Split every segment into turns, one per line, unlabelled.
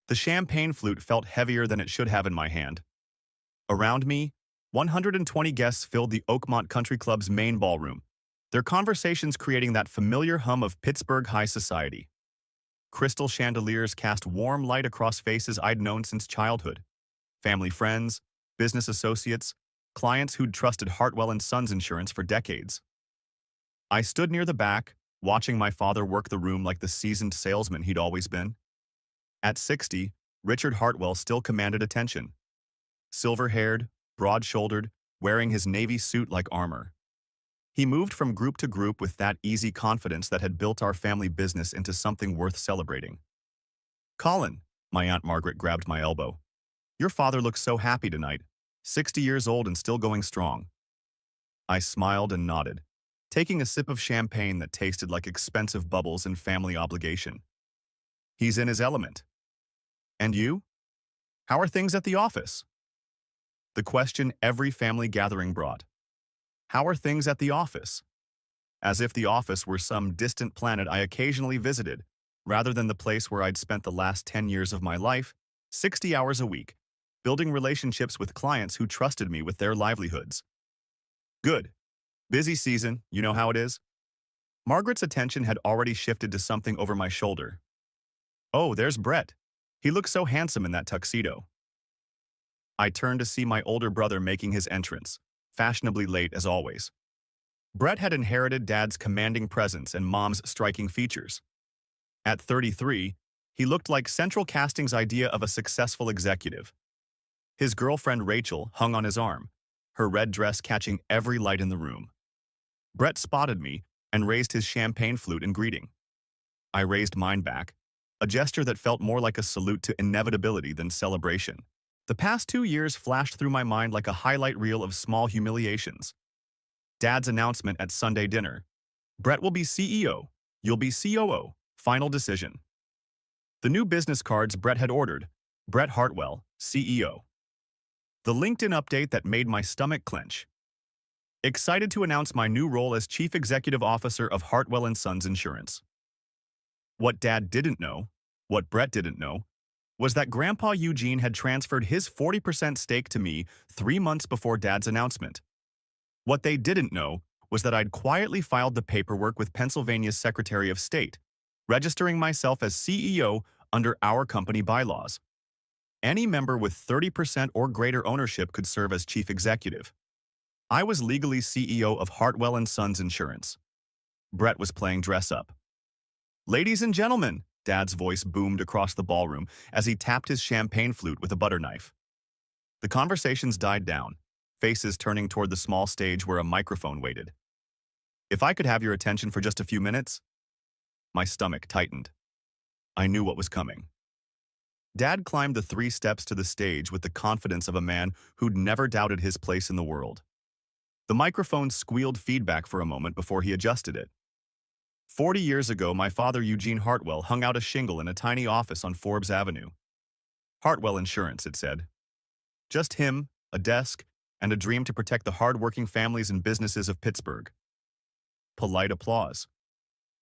The champagne flute felt heavier than it should have in my hand. Around me, 120 guests filled the Oakmont Country Club's main ballroom, their conversations creating that familiar hum of Pittsburgh high society. Crystal chandeliers cast warm light across faces I'd known since childhood. Family friends, business associates, clients who'd trusted Hartwell and Sons Insurance for decades. I stood near the back, watching my father work the room like the seasoned salesman he'd always been. At 60, Richard Hartwell still commanded attention. Silver-haired, broad-shouldered, wearing his navy suit like armor. He moved from group to group with that easy confidence that had built our family business into something worth celebrating. "Colin," my Aunt Margaret grabbed my elbow. "Your father looks so happy tonight, 60 years old and still going strong." I smiled and nodded, taking a sip of champagne that tasted like expensive bubbles and family obligation. "He's in his element." "And you? How are things at the office?" The question every family gathering brought. How are things at the office? As if the office were some distant planet I occasionally visited, rather than the place where I'd spent the last 10 years of my life, 60 hours a week, building relationships with clients who trusted me with their livelihoods. "Good. Busy season, you know how it is." Margaret's attention had already shifted to something over my shoulder. "Oh, there's Brett. He looks so handsome in that tuxedo." I turned to see my older brother making his entrance, fashionably late as always. Brett had inherited Dad's commanding presence and Mom's striking features. At 33, he looked like Central Casting's idea of a successful executive. His girlfriend Rachel hung on his arm, her red dress catching every light in the room. Brett spotted me and raised his champagne flute in greeting. I raised mine back, a gesture that felt more like a salute to inevitability than celebration. The past 2 years flashed through my mind like a highlight reel of small humiliations. Dad's announcement at Sunday dinner. "Brett will be CEO. You'll be COO. Final decision." The new business cards Brett had ordered. Brett Hartwell, CEO. The LinkedIn update that made my stomach clench. Excited to announce my new role as Chief Executive Officer of Hartwell and Sons Insurance. What Dad didn't know, what Brett didn't know, was that Grandpa Eugene had transferred his 40% stake to me 3 months before Dad's announcement. What they didn't know was that I'd quietly filed the paperwork with Pennsylvania's Secretary of State, registering myself as CEO under our company bylaws. Any member with 30% or greater ownership could serve as chief executive. I was legally CEO of Hartwell and Sons Insurance. Brett was playing dress-up. "Ladies and gentlemen," Dad's voice boomed across the ballroom as he tapped his champagne flute with a butter knife. The conversations died down, faces turning toward the small stage where a microphone waited. "If I could have your attention for just a few minutes?" My stomach tightened. I knew what was coming. Dad climbed the 3 steps to the stage with the confidence of a man who'd never doubted his place in the world. The microphone squealed feedback for a moment before he adjusted it. 40 years ago, my father Eugene Hartwell hung out a shingle in a tiny office on Forbes Avenue. Hartwell Insurance, it said. Just him, a desk, and a dream to protect the hard-working families and businesses of Pittsburgh. Polite applause.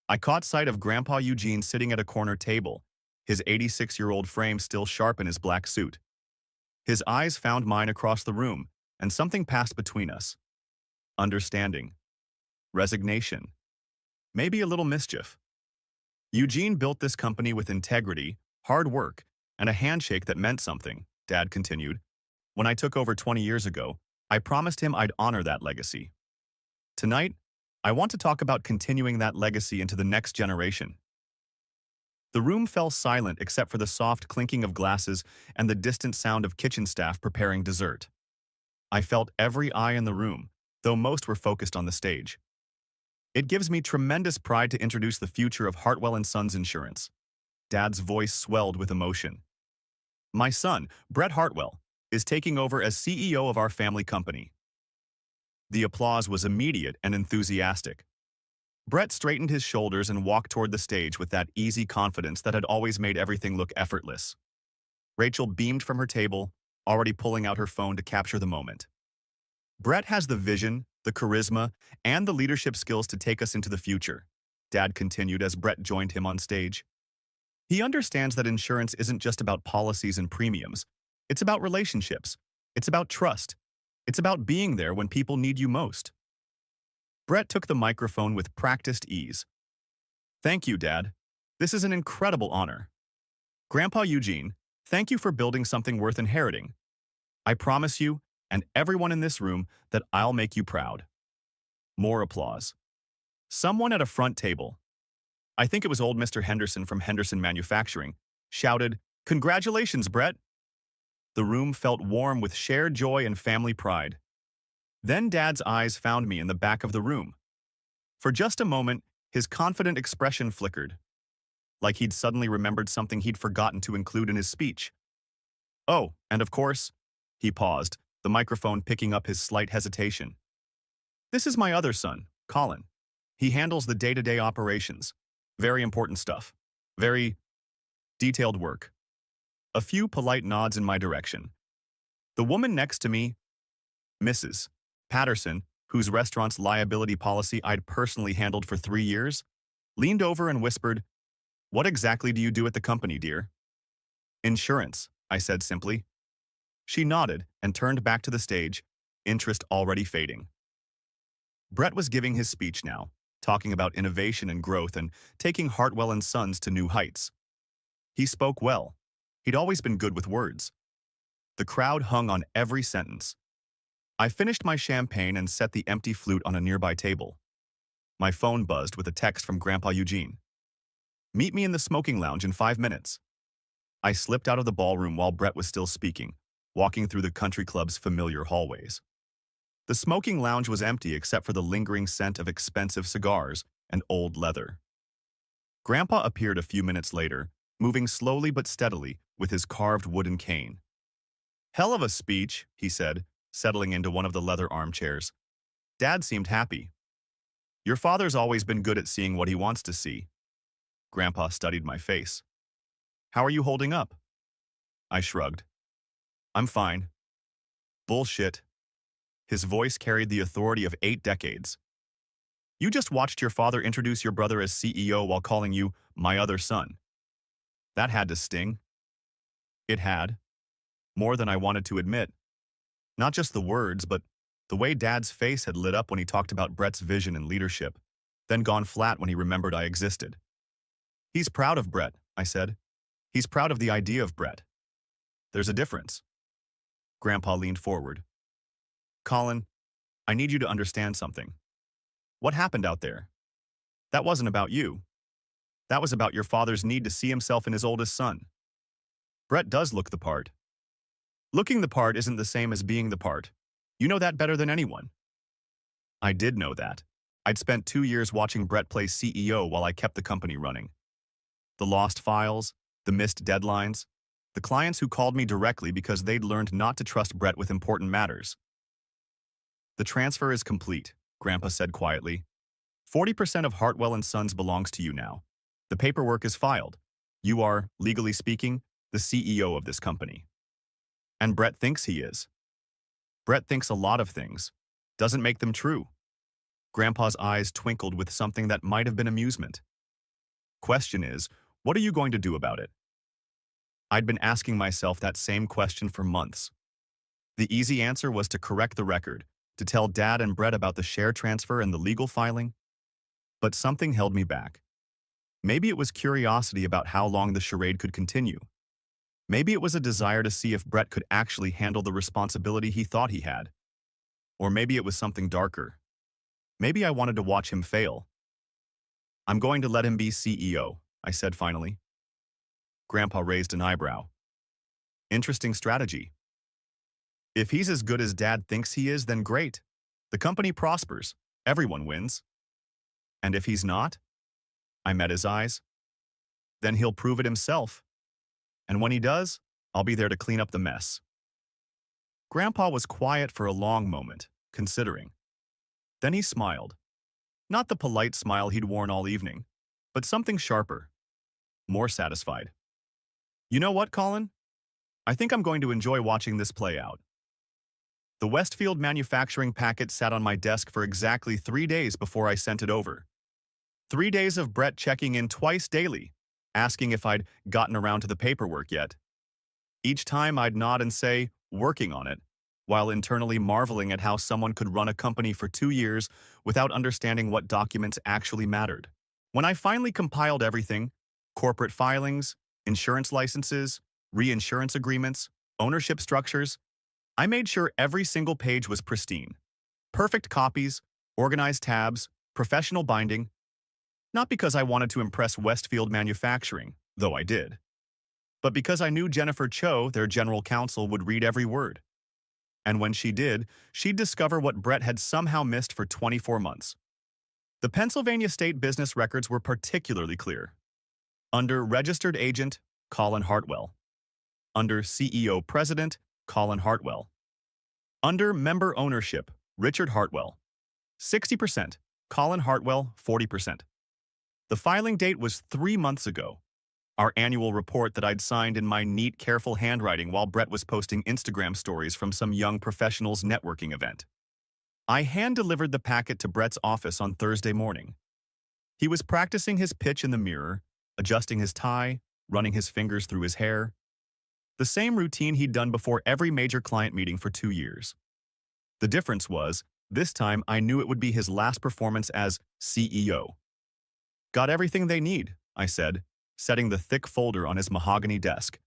I caught sight of Grandpa Eugene sitting at a corner table, his 86-year-old frame still sharp in his black suit. His eyes found mine across the room, and something passed between us. Understanding. Resignation. Maybe a little mischief. Eugene built this company with integrity, hard work, and a handshake that meant something, Dad continued. When I took over 20 years ago, I promised him I'd honor that legacy. Tonight, I want to talk about continuing that legacy into the next generation. The room fell silent except for the soft clinking of glasses and the distant sound of kitchen staff preparing dessert. I felt every eye in the room, though most were focused on the stage. It gives me tremendous pride to introduce the future of Hartwell and Sons Insurance. Dad's voice swelled with emotion. My son, Brett Hartwell, is taking over as CEO of our family company. The applause was immediate and enthusiastic. Brett straightened his shoulders and walked toward the stage with that easy confidence that had always made everything look effortless. Rachel beamed from her table, already pulling out her phone to capture the moment. Brett has the vision, the charisma, and the leadership skills to take us into the future, Dad continued as Brett joined him on stage. He understands that insurance isn't just about policies and premiums. It's about relationships. It's about trust. It's about being there when people need you most. Brett took the microphone with practiced ease. Thank you, Dad. This is an incredible honor. Grandpa Eugene, thank you for building something worth inheriting. I promise you, and everyone in this room, that I'll make you proud. More applause. Someone at a front table, I think it was old Mr. Henderson from Henderson Manufacturing, shouted, "Congratulations, Brett!" The room felt warm with shared joy and family pride. Then Dad's eyes found me in the back of the room. For just a moment, his confident expression flickered, like he'd suddenly remembered something he'd forgotten to include in his speech. Oh, and of course, he paused, the microphone picking up his slight hesitation. This is my other son, Colin. He handles the day-to-day operations. Very important stuff. Very detailed work. A few polite nods in my direction. The woman next to me, Mrs. Patterson, whose restaurant's liability policy I'd personally handled for 3 years, leaned over and whispered, "What exactly do you do at the company, dear?" "Insurance," I said simply. She nodded and turned back to the stage, interest already fading. Brett was giving his speech now, talking about innovation and growth and taking Hartwell and Sons to new heights. He spoke well. He'd always been good with words. The crowd hung on every sentence. I finished my champagne and set the empty flute on a nearby table. My phone buzzed with a text from Grandpa Eugene. "Meet me in the smoking lounge in 5 minutes." I slipped out of the ballroom while Brett was still speaking, walking through the country club's familiar hallways. The smoking lounge was empty except for the lingering scent of expensive cigars and old leather. Grandpa appeared a few minutes later, moving slowly but steadily with his carved wooden cane. "Hell of a speech," he said, settling into one of the leather armchairs. Dad seemed happy. "Your father's always been good at seeing what he wants to see." Grandpa studied my face. "How are you holding up?" I shrugged. "I'm fine." "Bullshit." His voice carried the authority of 8 decades. "You just watched your father introduce your brother as CEO while calling you my other son." That had to sting. It had. More than I wanted to admit. Not just the words, but the way Dad's face had lit up when he talked about Brett's vision and leadership, then gone flat when he remembered I existed. "He's proud of Brett," I said. "He's proud of the idea of Brett. There's a difference." Grandpa leaned forward. "Colin, I need you to understand something. What happened out there? That wasn't about you. That was about your father's need to see himself in his oldest son. Brett does look the part. Looking the part isn't the same as being the part. You know that better than anyone." I did know that. I'd spent 2 years watching Brett play CEO while I kept the company running. The lost files, the missed deadlines, the clients who called me directly because they'd learned not to trust Brett with important matters. "The transfer is complete," Grandpa said quietly. 40% of Hartwell and Sons belongs to you now. The paperwork is filed. You are, legally speaking, the CEO of this company. And Brett thinks he is. Brett thinks a lot of things. Doesn't make them true." Grandpa's eyes twinkled with something that might have been amusement. "Question is, what are you going to do about it?" I'd been asking myself that same question for months. The easy answer was to correct the record, to tell Dad and Brett about the share transfer and the legal filing. But something held me back. Maybe it was curiosity about how long the charade could continue. Maybe it was a desire to see if Brett could actually handle the responsibility he thought he had. Or maybe it was something darker. Maybe I wanted to watch him fail. "I'm going to let him be CEO," I said finally. Grandpa raised an eyebrow. "Interesting strategy. If he's as good as Dad thinks he is, then great. The company prospers. Everyone wins. And if he's not?" I met his eyes. "Then he'll prove it himself. And when he does, I'll be there to clean up the mess." Grandpa was quiet for a long moment, considering. Then he smiled. Not the polite smile he'd worn all evening, but something sharper, more satisfied. "You know what, Colin? I think I'm going to enjoy watching this play out." The Westfield manufacturing packet sat on my desk for exactly 3 days before I sent it over. 3 days of Brett checking in twice daily, asking if I'd gotten around to the paperwork yet. Each time I'd nod and say, working on it, while internally marveling at how someone could run a company for 2 years without understanding what documents actually mattered. When I finally compiled everything, corporate filings, insurance licenses, reinsurance agreements, ownership structures, I made sure every single page was pristine. Perfect copies, organized tabs, professional binding, not because I wanted to impress Westfield Manufacturing, though I did, but because I knew Jennifer Cho, their general counsel, would read every word. And when she did, she'd discover what Brett had somehow missed for 24 months. The Pennsylvania state business records were particularly clear. Under Registered Agent, Colin Hartwell. Under CEO President, Colin Hartwell. Under Member Ownership, Richard Hartwell. 60%, Colin Hartwell, 40%. The filing date was 3 months ago. Our annual report that I'd signed in my neat, careful handwriting while Brett was posting Instagram stories from some young professionals' networking event. I hand-delivered the packet to Brett's office on Thursday morning. He was practicing his pitch in the mirror, adjusting his tie, running his fingers through his hair. The same routine he'd done before every major client meeting for 2 years. The difference was, this time I knew it would be his last performance as CEO. Got everything they need, I said, setting the thick folder on his mahogany desk.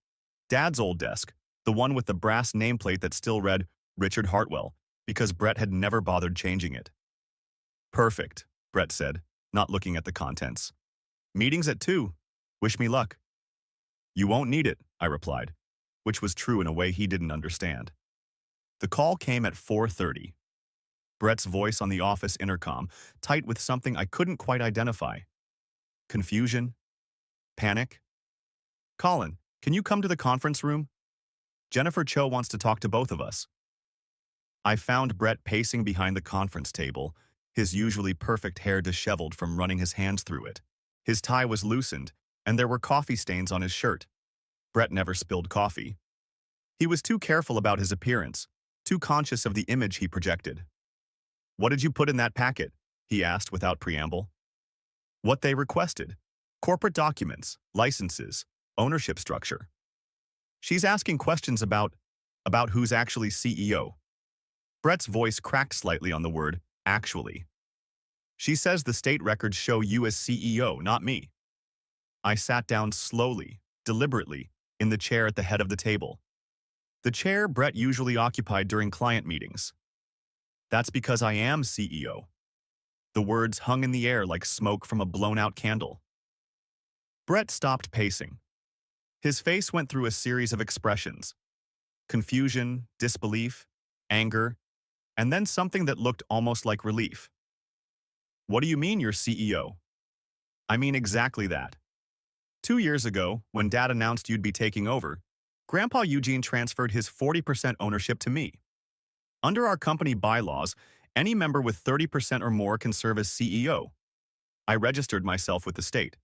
Dad's old desk, the one with the brass nameplate that still read Richard Hartwell, because Brett had never bothered changing it. Perfect, Brett said, not looking at the contents. Meeting's at 2. Wish me luck. You won't need it, I replied, which was true in a way he didn't understand. The call came at 4:30. Brett's voice on the office intercom, tight with something I couldn't quite identify. Confusion? Panic? Colin, can you come to the conference room? Jennifer Cho wants to talk to both of us. I found Brett pacing behind the conference table, his usually perfect hair disheveled from running his hands through it. His tie was loosened, and there were coffee stains on his shirt. Brett never spilled coffee. He was too careful about his appearance, too conscious of the image he projected. What did you put in that packet? He asked without preamble. What they requested. Corporate documents, licenses, ownership structure. She's asking questions about who's actually CEO. Brett's voice cracked slightly on the word, actually. She says the state records show you as CEO, not me. I sat down slowly, deliberately, in the chair at the head of the table. The chair Brett usually occupied during client meetings. That's because I am CEO. The words hung in the air like smoke from a blown-out candle. Brett stopped pacing. His face went through a series of expressions. Confusion, disbelief, anger, and then something that looked almost like relief. What do you mean you're CEO? I mean exactly that. 2 years ago, when Dad announced you'd be taking over, Grandpa Eugene transferred his 40% ownership to me. Under our company bylaws, any member with 30% or more can serve as CEO. I registered myself with the state.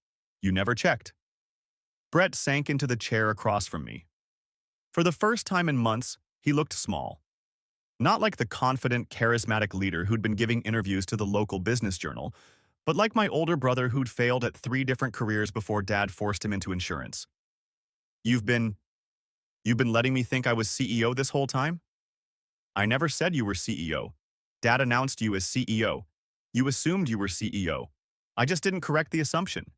You never checked. Brett sank into the chair across from me. For the first time in months, he looked small. Not like the confident, charismatic leader who'd been giving interviews to the local business journal, but like my older brother who'd failed at 3 different careers before Dad forced him into insurance. You've been letting me think I was CEO this whole time? I never said you were CEO. Dad announced you as CEO. You assumed you were CEO. I just didn't correct the assumption.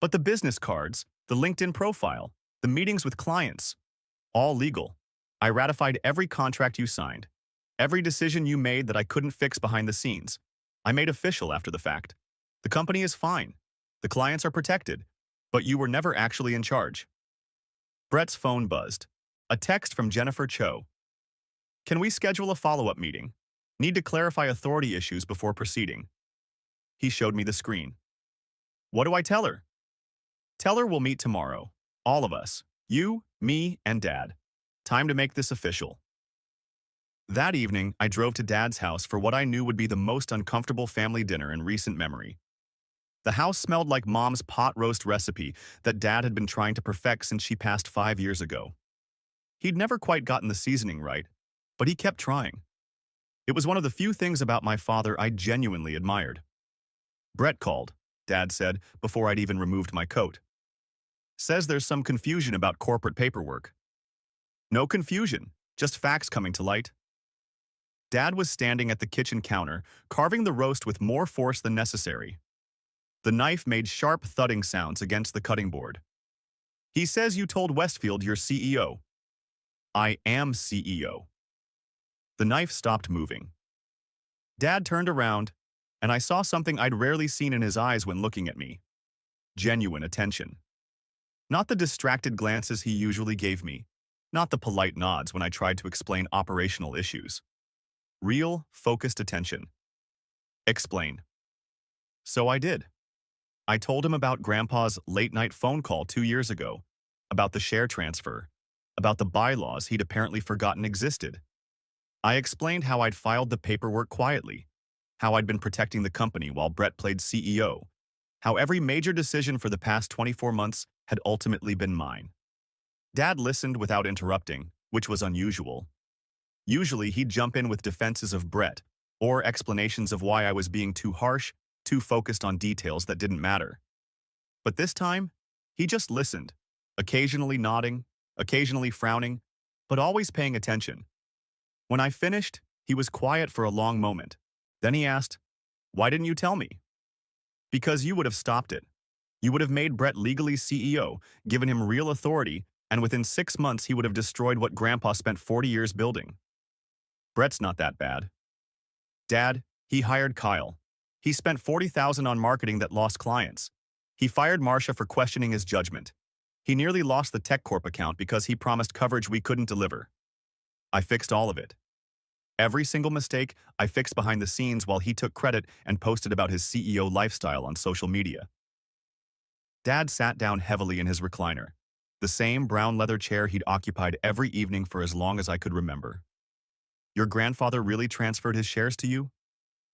But the business cards, the LinkedIn profile, the meetings with clients, all legal. I ratified every contract you signed, every decision you made that I couldn't fix behind the scenes. I made official after the fact. The company is fine. The clients are protected, but you were never actually in charge. Brett's phone buzzed. A text from Jennifer Cho. Can we schedule a follow-up meeting? Need to clarify authority issues before proceeding. He showed me the screen. What do I tell her? Tell her we'll meet tomorrow. All of us. You, me, and Dad. Time to make this official. That evening, I drove to Dad's house for what I knew would be the most uncomfortable family dinner in recent memory. The house smelled like Mom's pot roast recipe that Dad had been trying to perfect since she passed 5 years ago. He'd never quite gotten the seasoning right, but he kept trying. It was one of the few things about my father I genuinely admired. Brett called, Dad said, before I'd even removed my coat. Says there's some confusion about corporate paperwork. No confusion, just facts coming to light. Dad was standing at the kitchen counter, carving the roast with more force than necessary. The knife made sharp thudding sounds against the cutting board. He says you told Westfield you're CEO. I am CEO. The knife stopped moving. Dad turned around, and I saw something I'd rarely seen in his eyes when looking at me. Genuine attention. Not the distracted glances he usually gave me, not the polite nods when I tried to explain operational issues. Real, focused attention. Explain. So I did. I told him about Grandpa's late-night phone call 2 years ago, about the share transfer, about the bylaws he'd apparently forgotten existed. I explained how I'd filed the paperwork quietly, how I'd been protecting the company while Brett played CEO, how every major decision for the past 24 months had ultimately been mine. Dad listened without interrupting, which was unusual. Usually, he'd jump in with defenses of Brett, or explanations of why I was being too harsh, too focused on details that didn't matter. But this time, he just listened, occasionally nodding, occasionally frowning, but always paying attention. When I finished, he was quiet for a long moment. Then he asked, "Why didn't you tell me?" "Because you would have stopped it. You would have made Brett legally CEO, given him real authority, and within 6 months he would have destroyed what Grandpa spent 40 years building. Brett's not that bad. Dad, he hired Kyle. He spent $40,000 on marketing that lost clients. He fired Marcia for questioning his judgment. He nearly lost the TechCorp account because he promised coverage we couldn't deliver. I fixed all of it. Every single mistake I fixed behind the scenes while he took credit and posted about his CEO lifestyle on social media." Dad sat down heavily in his recliner, the same brown leather chair he'd occupied every evening for as long as I could remember. "Your grandfather really transferred his shares to you?"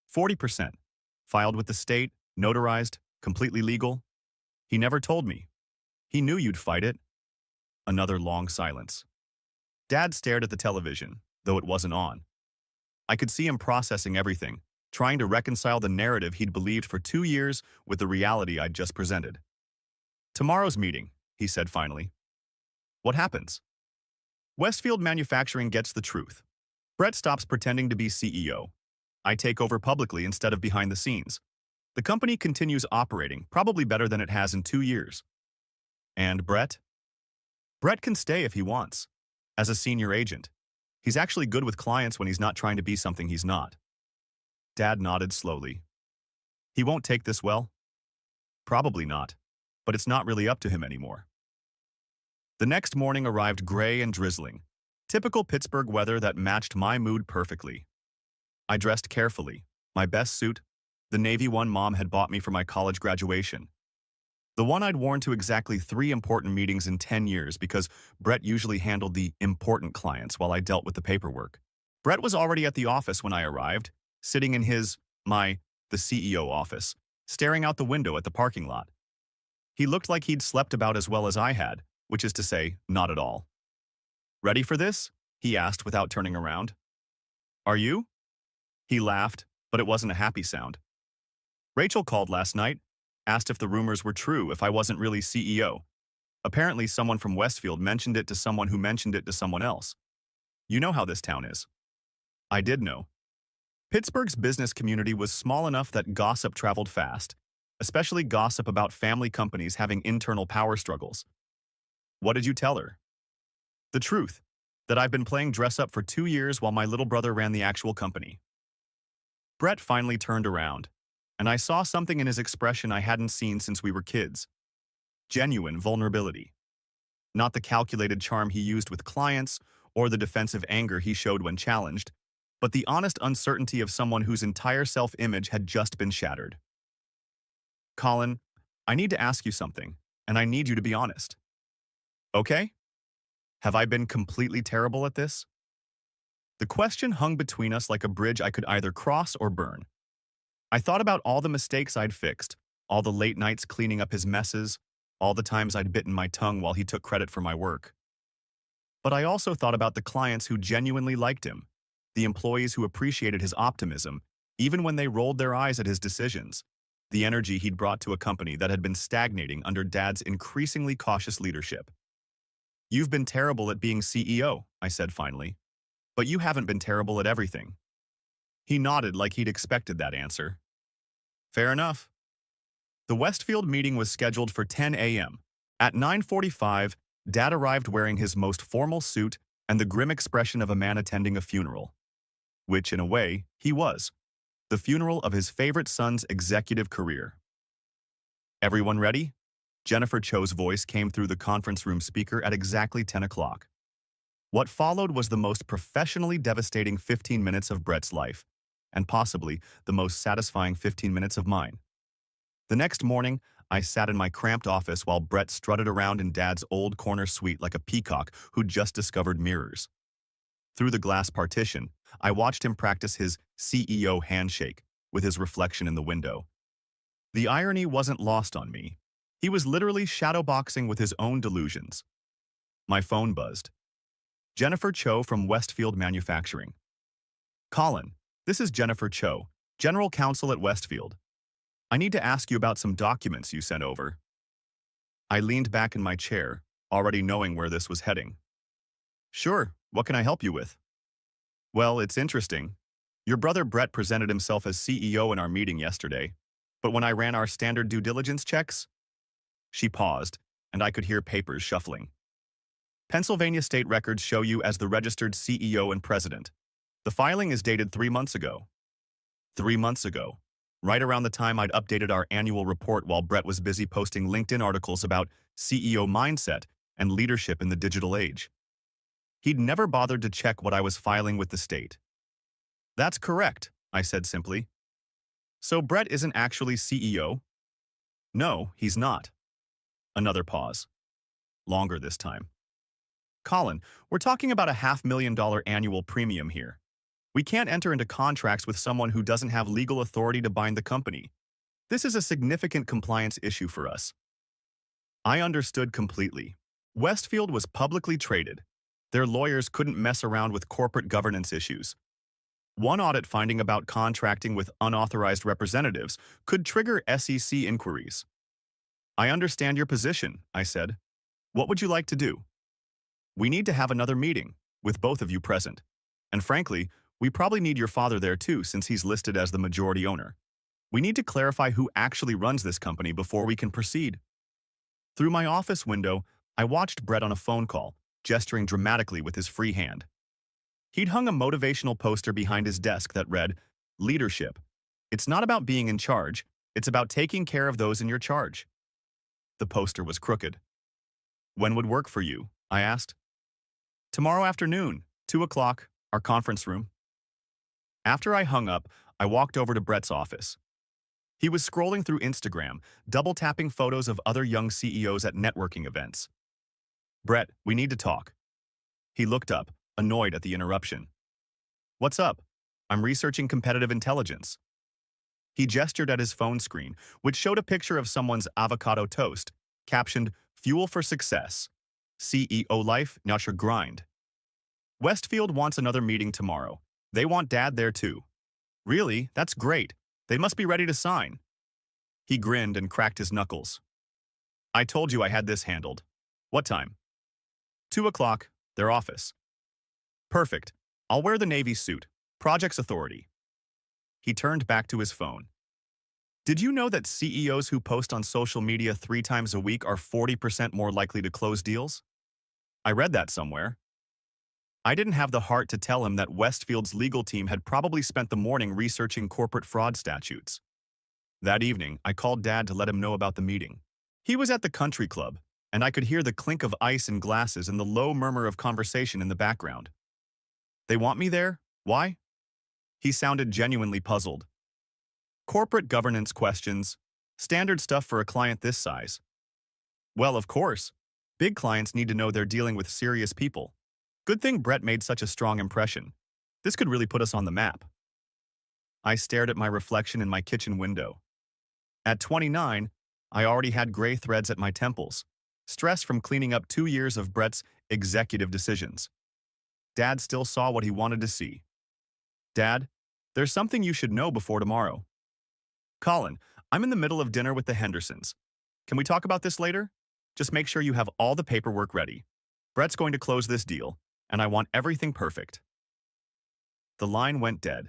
40%. Filed with the state, notarized, completely legal. He never told me. He knew you'd fight it. Another long silence. Dad stared at the television, though it wasn't on. I could see him processing everything, trying to reconcile the narrative he'd believed for 2 years with the reality I'd just presented. "Tomorrow's meeting," he said finally. "What happens?" "Westfield Manufacturing gets the truth. Brett stops pretending to be CEO. I take over publicly instead of behind the scenes. The company continues operating, probably better than it has in 2 years. And Brett? Brett can stay if he wants, as a senior agent. He's actually good with clients when he's not trying to be something he's not." Dad nodded slowly. "He won't take this well?" "Probably not, but it's not really up to him anymore." The next morning arrived gray and drizzling, typical Pittsburgh weather that matched my mood perfectly. I dressed carefully, my best suit, the navy one Mom had bought me for my college graduation. The one I'd worn to exactly 3 important meetings in 10 years because Brett usually handled the important clients while I dealt with the paperwork. Brett was already at the office when I arrived, sitting in the CEO office, staring out the window at the parking lot. He looked like he'd slept about as well as I had, which is to say, not at all. "Ready for this?" he asked without turning around. "Are you?" He laughed, but it wasn't a happy sound. "Rachel called last night, asked if the rumors were true if I wasn't really CEO. Apparently someone from Westfield mentioned it to someone who mentioned it to someone else. You know how this town is." I did know. Pittsburgh's business community was small enough that gossip traveled fast, especially gossip about family companies having internal power struggles. "What did you tell her?" "The truth, that I've been playing dress-up for 2 years while my little brother ran the actual company." Brett finally turned around, and I saw something in his expression I hadn't seen since we were kids. Genuine vulnerability. Not the calculated charm he used with clients or the defensive anger he showed when challenged, but the honest uncertainty of someone whose entire self-image had just been shattered. "Colin, I need to ask you something, and I need you to be honest." "Okay? Have I been completely terrible at this?" The question hung between us like a bridge I could either cross or burn. I thought about all the mistakes I'd fixed, all the late nights cleaning up his messes, all the times I'd bitten my tongue while he took credit for my work. But I also thought about the clients who genuinely liked him, the employees who appreciated his optimism, even when they rolled their eyes at his decisions, the energy he'd brought to a company that had been stagnating under Dad's increasingly cautious leadership. "You've been terrible at being CEO," I said finally. "But you haven't been terrible at everything." He nodded like he'd expected that answer. "Fair enough." The Westfield meeting was scheduled for 10 a.m. At 9:45, Dad arrived wearing his most formal suit and the grim expression of a man attending a funeral. Which, in a way, he was. The funeral of his favorite son's executive career. "Everyone ready?" Jennifer Cho's voice came through the conference room speaker at exactly 10 o'clock. What followed was the most professionally devastating 15 minutes of Brett's life, and possibly the most satisfying 15 minutes of mine. The next morning, I sat in my cramped office while Brett strutted around in Dad's old corner suite like a peacock who'd just discovered mirrors. Through the glass partition, I watched him practice his CEO handshake with his reflection in the window. The irony wasn't lost on me. He was literally shadowboxing with his own delusions. My phone buzzed. Jennifer Cho from Westfield Manufacturing. "Colin, this is Jennifer Cho, General Counsel at Westfield. I need to ask you about some documents you sent over." I leaned back in my chair, already knowing where this was heading. "Sure, what can I help you with?" "Well, it's interesting. Your brother Brett presented himself as CEO in our meeting yesterday, but when I ran our standard due diligence checks..." She paused, and I could hear papers shuffling. "Pennsylvania state records show you as the registered CEO and president. The filing is dated 3 months ago." 3 months ago. Right around the time I'd updated our annual report while Brett was busy posting LinkedIn articles about CEO mindset and leadership in the digital age. He'd never bothered to check what I was filing with the state. "That's correct," I said simply. "So Brett isn't actually CEO?" "No, he's not." Another pause. Longer this time. "Colin, we're talking about a $500,000 annual premium here. We can't enter into contracts with someone who doesn't have legal authority to bind the company. This is a significant compliance issue for us." I understood completely. Westfield was publicly traded. Their lawyers couldn't mess around with corporate governance issues. One audit finding about contracting with unauthorized representatives could trigger SEC inquiries. "I understand your position," I said. "What would you like to do?" "We need to have another meeting, with both of you present. And frankly, we probably need your father there too, since he's listed as the majority owner. We need to clarify who actually runs this company before we can proceed." Through my office window, I watched Brett on a phone call, gesturing dramatically with his free hand. He'd hung a motivational poster behind his desk that read, "Leadership. It's not about being in charge, it's about taking care of those in your charge." The poster was crooked. "When would work for you?" I asked. "Tomorrow afternoon, 2 o'clock, our conference room." After I hung up, I walked over to Brett's office. He was scrolling through Instagram, double-tapping photos of other young CEOs at networking events. "Brett, we need to talk." He looked up, annoyed at the interruption. "What's up?" "I'm researching competitive intelligence." He gestured at his phone screen, which showed a picture of someone's avocado toast, captioned, "Fuel for Success. CEO Life, not your grind." "Westfield wants another meeting tomorrow. They want Dad there too." "Really? That's great. They must be ready to sign." He grinned and cracked his knuckles. "I told you I had this handled. What time?" 2 o'clock, their office." "Perfect. I'll wear the Navy suit. Projects Authority." He turned back to his phone. "Did you know that CEOs who post on social media 3 times a week are 40% more likely to close deals?" I read that somewhere. I didn't have the heart to tell him that Westfield's legal team had probably spent the morning researching corporate fraud statutes. That evening, I called Dad to let him know about the meeting. He was at the country club, and I could hear the clink of ice in glasses and the low murmur of conversation in the background. "They want me there? Why?" He sounded genuinely puzzled. "Corporate governance questions. Standard stuff for a client this size." "Well, of course. Big clients need to know they're dealing with serious people. Good thing Brett made such a strong impression. This could really put us on the map." I stared at my reflection in my kitchen window. At 29, I already had gray threads at my temples, stress from cleaning up 2 years of Brett's executive decisions. Dad still saw what he wanted to see. "Dad, there's something you should know before tomorrow." "Colin, I'm in the middle of dinner with the Hendersons. Can we talk about this later? Just make sure you have all the paperwork ready. Brett's going to close this deal, and I want everything perfect. The line went dead.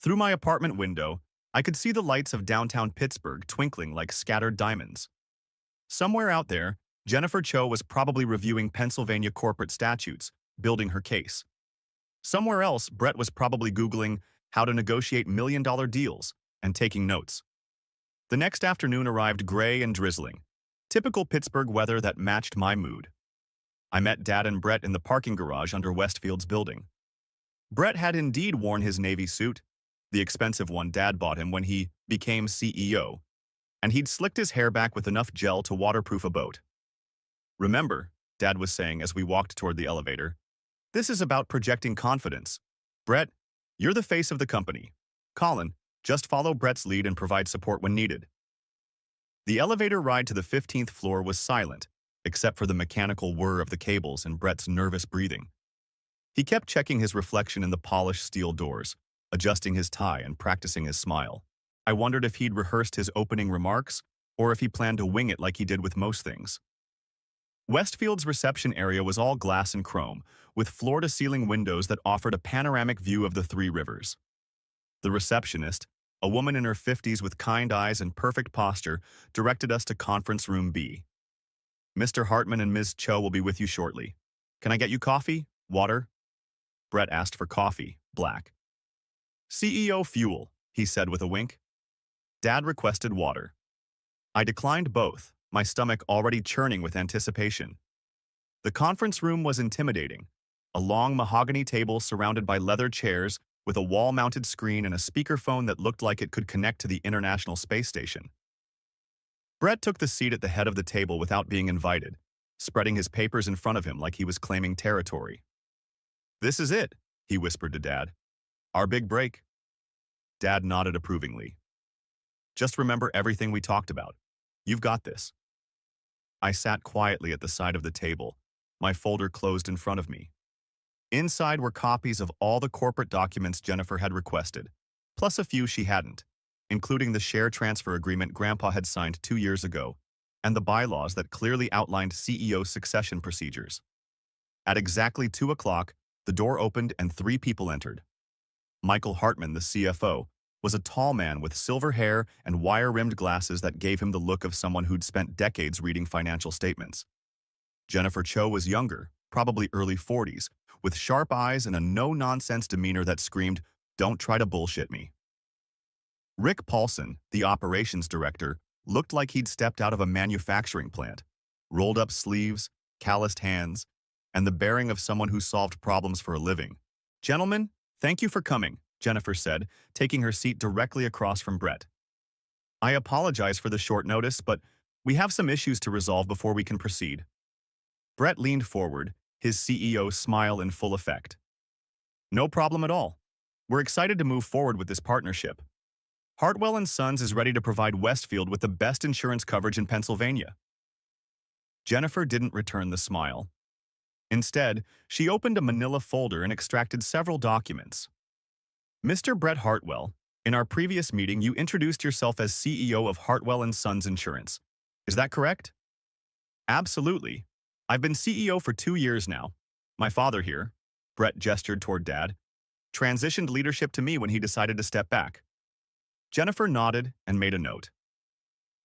Through my apartment window, I could see the lights of downtown Pittsburgh twinkling like scattered diamonds. Somewhere out there, Jennifer Cho was probably reviewing Pennsylvania corporate statutes, building her case. Somewhere else, Brett was probably Googling how to negotiate million-dollar deals and taking notes. The next afternoon arrived gray and drizzling, typical Pittsburgh weather that matched my mood. I met Dad and Brett in the parking garage under Westfield's building. Brett had indeed worn his Navy suit, the expensive one Dad bought him when he became CEO, and he'd slicked his hair back with enough gel to waterproof a boat. Remember, Dad was saying as we walked toward the elevator, this is about projecting confidence. Brett, you're the face of the company. Colin, just follow Brett's lead and provide support when needed. The elevator ride to the 15th floor was silent, except for the mechanical whir of the cables and Brett's nervous breathing. He kept checking his reflection in the polished steel doors, adjusting his tie and practicing his smile. I wondered if he'd rehearsed his opening remarks or if he planned to wing it like he did with most things. Westfield's reception area was all glass and chrome, with floor-to-ceiling windows that offered a panoramic view of the three rivers. The receptionist, a woman in her 50s with kind eyes and perfect posture, directed us to Conference Room B. Mr. Hartman and Ms. Cho will be with you shortly. Can I get you coffee? Water? Brett asked for coffee, black. CEO fuel, he said with a wink. Dad requested water. I declined both, my stomach already churning with anticipation. The conference room was intimidating, a long mahogany table surrounded by leather chairs with a wall-mounted screen and a speakerphone that looked like it could connect to the International Space Station. Brett took the seat at the head of the table without being invited, spreading his papers in front of him like he was claiming territory. This is it, he whispered to Dad. Our big break. Dad nodded approvingly. Just remember everything we talked about. You've got this. I sat quietly at the side of the table, my folder closed in front of me. Inside were copies of all the corporate documents Jennifer had requested, plus a few she hadn't, including the share transfer agreement Grandpa had signed 2 years ago, and the bylaws that clearly outlined CEO succession procedures. At exactly 2 o'clock, the door opened and 3 people entered. Michael Hartman, the CFO, was a tall man with silver hair and wire-rimmed glasses that gave him the look of someone who'd spent decades reading financial statements. Jennifer Cho was younger, probably early 40s, with sharp eyes and a no-nonsense demeanor that screamed, "Don't try to bullshit me." Rick Paulson, the operations director, looked like he'd stepped out of a manufacturing plant, rolled-up sleeves, calloused hands, and the bearing of someone who solved problems for a living. "Gentlemen, thank you for coming," Jennifer said, taking her seat directly across from Brett. "I apologize for the short notice, but we have some issues to resolve before we can proceed." Brett leaned forward, his CEO smile in full effect. "No problem at all. We're excited to move forward with this partnership. Hartwell & Sons is ready to provide Westfield with the best insurance coverage in Pennsylvania." Jennifer didn't return the smile. Instead, she opened a manila folder and extracted several documents. "Mr. Brett Hartwell, in our previous meeting you introduced yourself as CEO of Hartwell & Sons Insurance. Is that correct?" "Absolutely. I've been CEO for 2 years now. My father here," Brett gestured toward Dad, "transitioned leadership to me when he decided to step back." Jennifer nodded and made a note.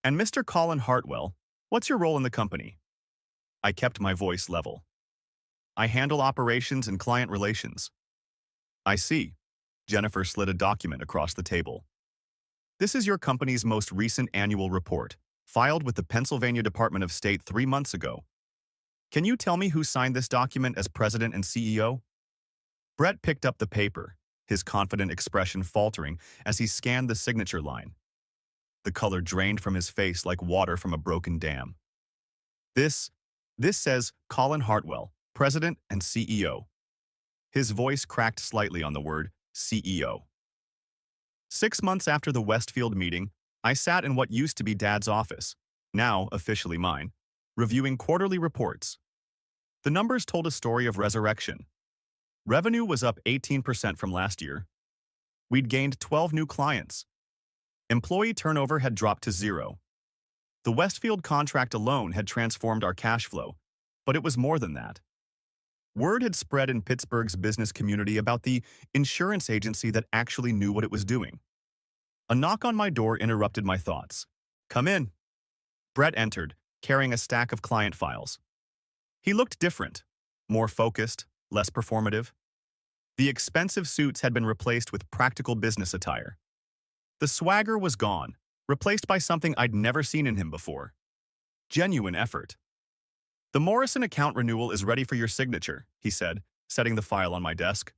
"And Mr. Colin Hartwell, what's your role in the company?" I kept my voice level. "I handle operations and client relations." "I see." Jennifer slid a document across the table. "This is your company's most recent annual report, filed with the Pennsylvania Department of State 3 months ago. Can you tell me who signed this document as president and CEO?" Brett picked up the paper, his confident expression faltering as he scanned the signature line. The color drained from his face like water from a broken dam. This says Colin Hartwell, president and CEO." His voice cracked slightly on the word CEO. 6 months after the Westfield meeting, I sat in what used to be Dad's office, now officially mine, reviewing quarterly reports. The numbers told a story of resurrection. Revenue was up 18% from last year. We'd gained 12 new clients. Employee turnover had dropped to zero. The Westfield contract alone had transformed our cash flow, but it was more than that. Word had spread in Pittsburgh's business community about the insurance agency that actually knew what it was doing. A knock on my door interrupted my thoughts. "Come in." Brett entered, carrying a stack of client files. He looked different, more focused, less performative. The expensive suits had been replaced with practical business attire. The swagger was gone, replaced by something I'd never seen in him before. Genuine effort. "The Morrison account renewal is ready for your signature," he said, setting the file on my desk.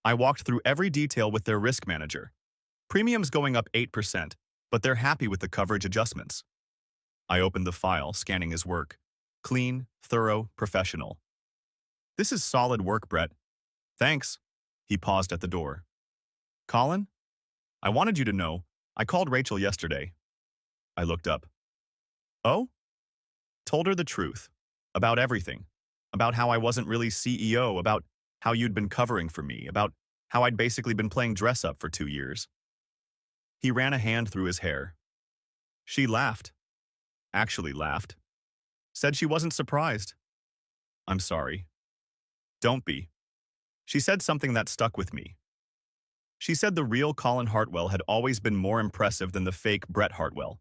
I walked through every detail with their risk manager. Premiums going up 8%, but they're happy with the coverage adjustments. I opened the file, scanning his work. Clean, thorough, professional. "This is solid work, Brett." "Thanks." He paused at the door. "Colin? I wanted you to know, I called Rachel yesterday." I looked up. "Oh?" Told her the truth. About everything. About how I wasn't really CEO, about how you'd been covering for me, about how I'd basically been playing dress-up for 2 years. He ran a hand through his hair. She laughed. Actually laughed. Said she wasn't surprised. "I'm sorry." "Don't be." She said something that stuck with me. She said the real Colin Hartwell had always been more impressive than the fake Brett Hartwell.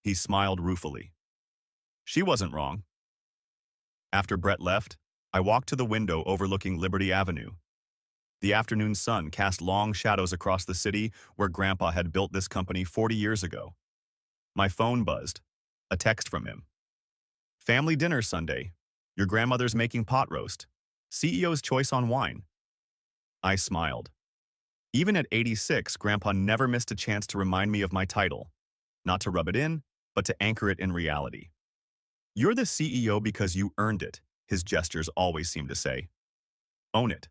He smiled ruefully. She wasn't wrong. After Brett left, I walked to the window overlooking Liberty Avenue. The afternoon sun cast long shadows across the city where Grandpa had built this company 40 years ago. My phone buzzed. A text from him. "Family dinner Sunday. Your grandmother's making pot roast. CEO's choice on wine." I smiled. Even at 86, Grandpa never missed a chance to remind me of my title. Not to rub it in, but to anchor it in reality. "You're the CEO because you earned it," his gestures always seemed to say. "Own it."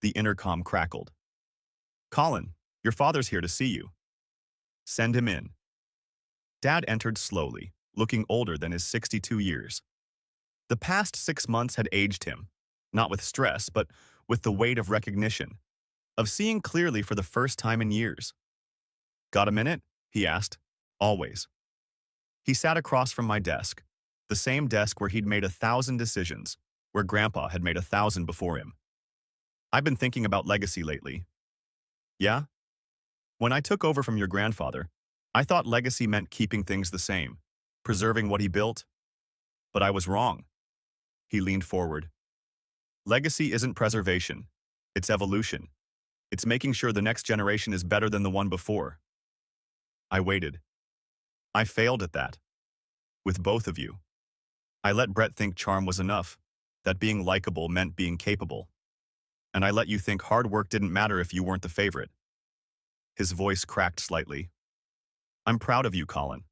The intercom crackled. "Colin, your father's here to see you." "Send him in." Dad entered slowly, looking older than his 62 years. The past 6 months had aged him, not with stress, but with the weight of recognition, of seeing clearly for the first time in years. "Got a minute?" he asked. "Always." He sat across from my desk, the same desk where he'd made 1,000 decisions, where Grandpa had made 1,000 before him. "I've been thinking about legacy lately." "Yeah?" "When I took over from your grandfather, I thought legacy meant keeping things the same, preserving what he built. But I was wrong." He leaned forward. "Legacy isn't preservation. It's evolution. It's making sure the next generation is better than the one before." I waited. I failed at that. With both of you. I let Brett think charm was enough, that being likable meant being capable. And I let you think hard work didn't matter if you weren't the favorite. His voice cracked slightly. "I'm proud of you, Colin.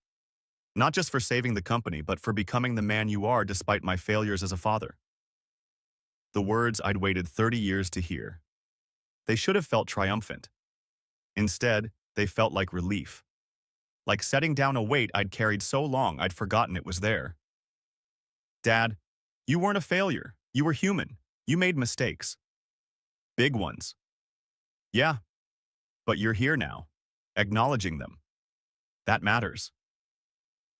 Not just for saving the company, but for becoming the man you are despite my failures as a father." The words I'd waited 30 years to hear. They should have felt triumphant. Instead, they felt like relief. Like setting down a weight I'd carried so long I'd forgotten it was there. "Dad, you weren't a failure. You were human. You made mistakes. Big ones. Yeah. But you're here now, acknowledging them. That matters."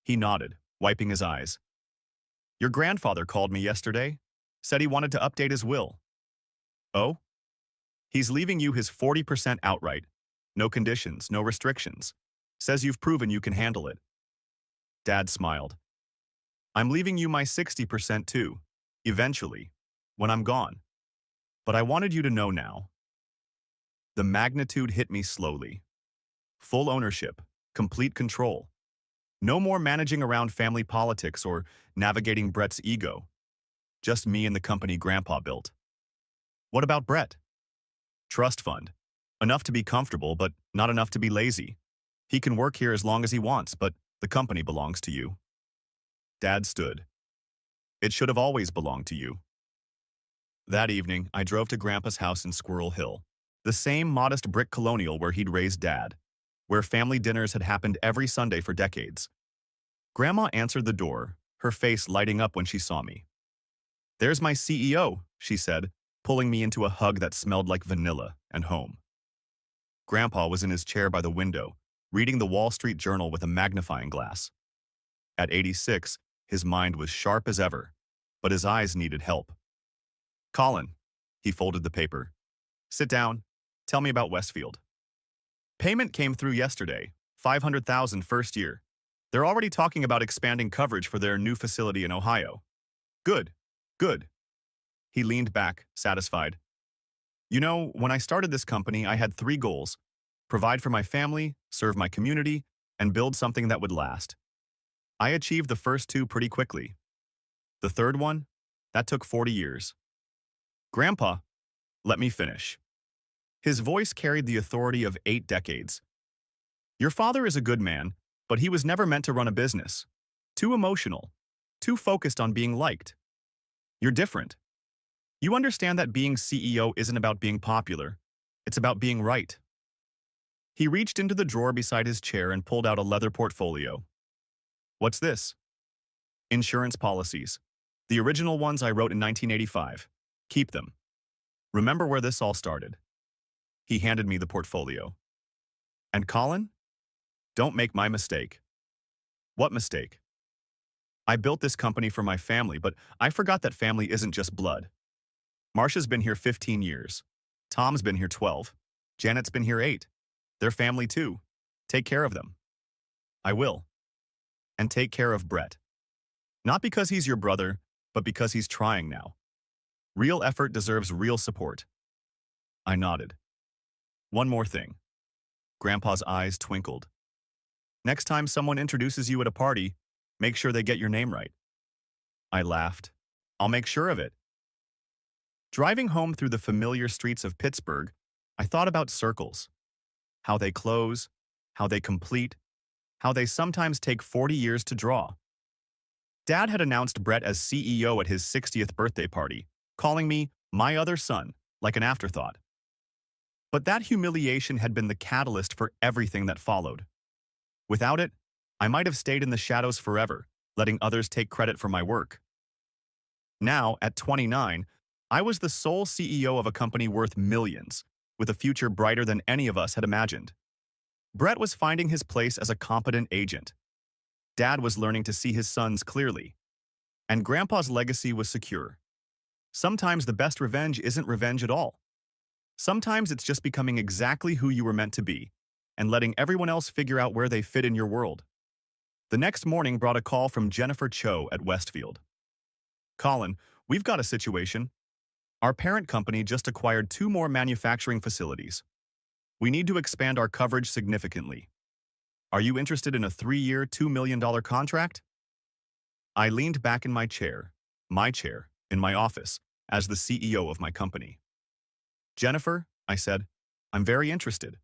He nodded, wiping his eyes. "Your grandfather called me yesterday. Said he wanted to update his will." "Oh?" "He's leaving you his 40% outright. No conditions, no restrictions. Says you've proven you can handle it." Dad smiled. "I'm leaving you my 60% too, eventually, when I'm gone. But I wanted you to know now." The magnitude hit me slowly. Full ownership, complete control. No more managing around family politics or navigating Brett's ego. Just me and the company Grandpa built. "What about Brett?" "Trust fund. Enough to be comfortable, but not enough to be lazy. He can work here as long as he wants, but the company belongs to you." Dad stood. "It should have always belonged to you." That evening, I drove to Grandpa's house in Squirrel Hill, the same modest brick colonial where he'd raised Dad, where family dinners had happened every Sunday for decades. Grandma answered the door, her face lighting up when she saw me. "There's my CEO," she said, pulling me into a hug that smelled like vanilla and home. Grandpa was in his chair by the window, reading the Wall Street Journal with a magnifying glass. At 86, his mind was sharp as ever, but his eyes needed help. Colin, he folded the paper. Sit down. Tell me about Westfield. Payment came through yesterday, $500,000 first year. They're already talking about expanding coverage for their new facility in Ohio. Good, good. He leaned back, satisfied. You know, when I started this company, I had 3 goals: provide for my family, serve my community, and build something that would last. I achieved the first 2 pretty quickly. The third one, that took 40 years. Grandpa, let me finish. His voice carried the authority of 8 decades. Your father is a good man, but he was never meant to run a business. Too emotional, too focused on being liked. You're different. You understand that being CEO isn't about being popular. It's about being right. He reached into the drawer beside his chair and pulled out a leather portfolio. What's this? Insurance policies. The original ones I wrote in 1985. Keep them. Remember where this all started. He handed me the portfolio. And Colin? Don't make my mistake. What mistake? I built this company for my family, but I forgot that family isn't just blood. Marcia's been here 15 years. Tom's been here 12. Janet's been here 8. They're family too. Take care of them. I will. And take care of Brett. Not because he's your brother, but because he's trying now. Real effort deserves real support. I nodded. One more thing. Grandpa's eyes twinkled. Next time someone introduces you at a party, make sure they get your name right. I laughed. I'll make sure of it. Driving home through the familiar streets of Pittsburgh, I thought about circles. How they close, how they complete, how they sometimes take 40 years to draw. Dad had announced Brett as CEO at his 60th birthday party, calling me my other son, like an afterthought. But that humiliation had been the catalyst for everything that followed. Without it, I might have stayed in the shadows forever, letting others take credit for my work. Now, at 29, I was the sole CEO of a company worth millions, with a future brighter than any of us had imagined. Brett was finding his place as a competent agent. Dad was learning to see his sons clearly. And Grandpa's legacy was secure. Sometimes the best revenge isn't revenge at all. Sometimes it's just becoming exactly who you were meant to be, and letting everyone else figure out where they fit in your world. The next morning brought a call from Jennifer Cho at Westfield. Colin, we've got a situation. Our parent company just acquired 2 more manufacturing facilities. We need to expand our coverage significantly. Are you interested in a 3-year, $2 million contract? I leaned back in my chair, in my office, as the CEO of my company. Jennifer, I said, I'm very interested.